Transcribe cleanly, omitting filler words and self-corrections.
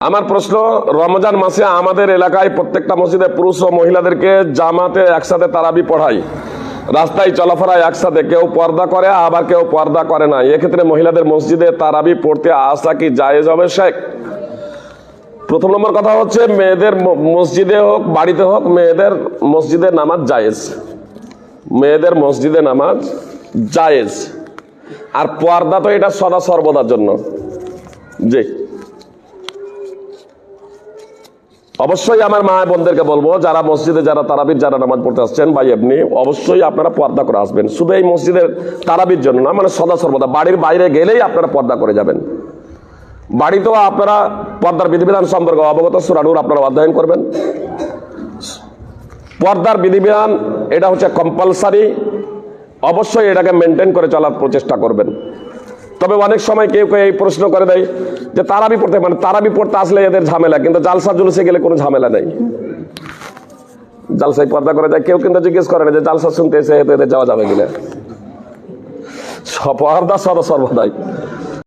আমার প্রশ্ন, রমজান মাসে আমাদের এলাকায় প্রত্যেকটা মসজিদে পুরুষ ও মহিলাদেরকে জামাতে একসাথে তারাবি পড়ায়, রাস্তায় চলাফেরায় একসাথে, কেউ পর্দা করে আবার কেউ পর্দা করে না। এক্ষেত্রে মহিলাদের মসজিদে তারাবি পড়তে আসা কি জায়েজ হবে শেখ? প্রথম নম্বর কথা হচ্ছে, মেয়েদের মসজিদে হোক বাড়িতে হোক, মেয়েদের মসজিদে নামাজ জায়েজ, মেয়েদের মসজিদে নামাজ জায়েজ। আর পর্দা তো এটা সদা সর্বদার জন্য। জি, অবশ্যই আমার মা বোনদেরকে বলবো, যারা মসজিদে যারা তারাবির যারা নামাজ পড়তে আসছেন ভাই, এমনি অবশ্যই আপনারা পর্দা করে আসবেন। শুধু এই মসজিদের তারাবির জন্য না, মানে সদা সর্বদা বাড়ির বাইরে গেলেই আপনারা পর্দা করে যাবেন। বাড়িতেও আপনারা পর্দার বিধিবিধান সম্পর্কে অবগত, সূরা নূর আপনারা অধ্যয়ন করবেন। পর্দার বিধিবিধান এটা হচ্ছে কম্পালসারি, অবশ্যই এটাকে মেনটেন করে চলার প্রচেষ্টা করবেন। তবে অনেক সময় কেউ কেউ এই প্রশ্ন করে দেয় যে তারাবি পড়তে, মানে তারাবি পড়তে আসলে এদের ঝামেলা, কিন্তু জালসা জুলুসে গেলে কোনো ঝামেলা নেই। জালসায় পর্দা করে যায়, কেউ কিন্তু জিজ্ঞেস করে না যে জালসা শুনতে এসে এদের যাওয়া যাবে কিনা। পর্দা সর্বদাই।